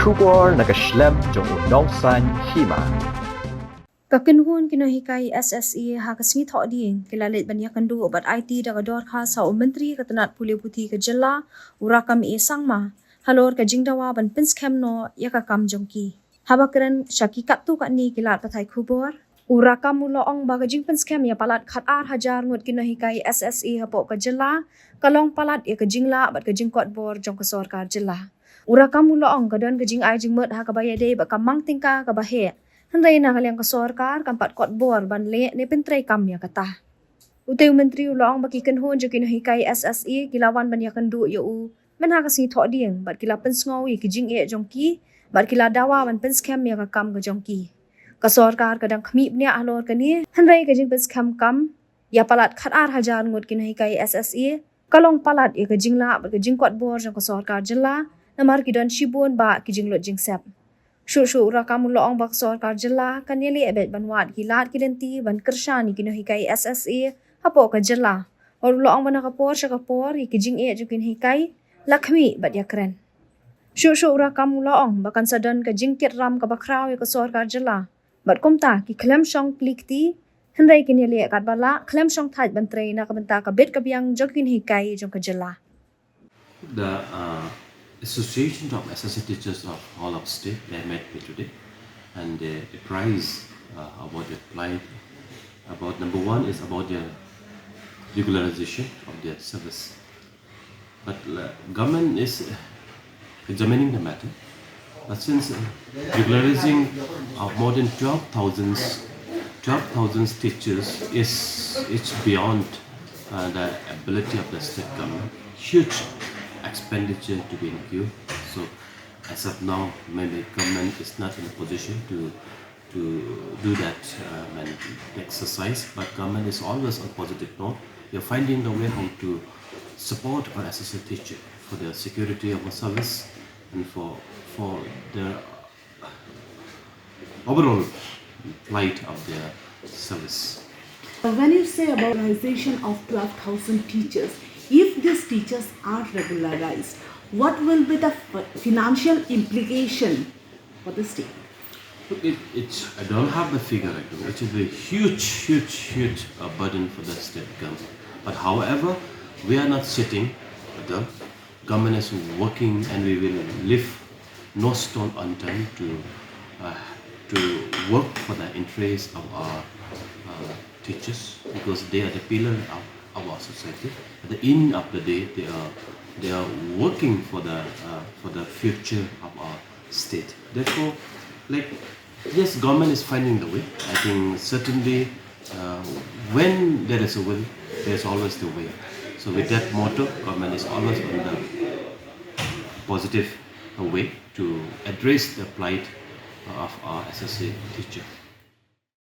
Kubor nakaslem jong nongsan Hima. Kakinhun Nonghikai SSE hakasngi thok ding kilalit banyak kandu obat IT daga dor kha sa menteri katanat puli puti ke jela Rakkam sangma halor ka jingdawa ban Jingpynskhem no yakakam jongki habakran shaki kaptu ni kilat pathai khubor Rakkam ong baga Jingpynskhem ya Palat khat 8,000 ngut Nonghikai SSE hapo ka jela kalong Palat ya ka jingla bat ka Jingkot bor jong ka Sorkar jela Rakkam ong ka don ka jing ai jingmet ha ka bayade ba kamang tingka ka bahe Handai na kaliang ka Sorkar kampat kot bor ban le ne pentrai kam ya kata. Uteu menteri ulong baki kanhon jo Nonghikai SSE kilawan ban ya kandu yo u men ha kasi thok ding bat kila pensngawi ki jing e jongki bat kila dawa ban Jingpynskhem ya ka kam ka jongki. Ka Sorkar kadang khmi bnya alor kani handai ka Jingpynskhem kam ya Palat khat 8,000 ngut Nonghikai SSE kalong Palat ya ka jingla bat ka Jingkot bor jong ka Sorkar jela namar ki don shibun ba ki jinglot jingsep. Shushu Rakkam ong bak Sorkar jela kanyeli ebet banwat gilat kilenti ban kershani Nonghikai SSE hapo ka jela or ong ban kapor shakapor ki jing e ju Nonghikai lakmi bat yakren Shushu Rakkam ong bakan sadan ka jingkit ram ka bakraw ka Sorkar jela bat komta ki klem shong klikti handai kanyeli kat bala klem shong thaj ban trei na ka banta ka bet ka biang jo Nonghikai jong ka jela The Association of SSC Teachers of all of state, they met me today and they apprised about the plight. About number one is about the regularization of their service. But government is examining the matter. But since regularizing of more than 12,000 teachers is beyond the ability of the state government, huge expenditure to be incurred. So as of now, maybe government is not in a position to do that exercise, but government is always on positive note. We are finding the way how to support our SSC teacher for the security of the service and for the overall plight of their service. When you say about regularization of 12,000 teachers, if these teachers are regularized, what will be the financial implication for the state? I don't have the figure right now. It will be a huge burden for the state government. But however, we are not sitting. The government is working, and we will leave no stone unturned to work for the interests of our teachers, because they are the pillar of our society. At the end of the day, they are working for the future of our state. Therefore, yes, government is finding the way. I think certainly when there is a will, there is always the way. So with that motto, government is always on the positive way to address the plight of our SSC teacher.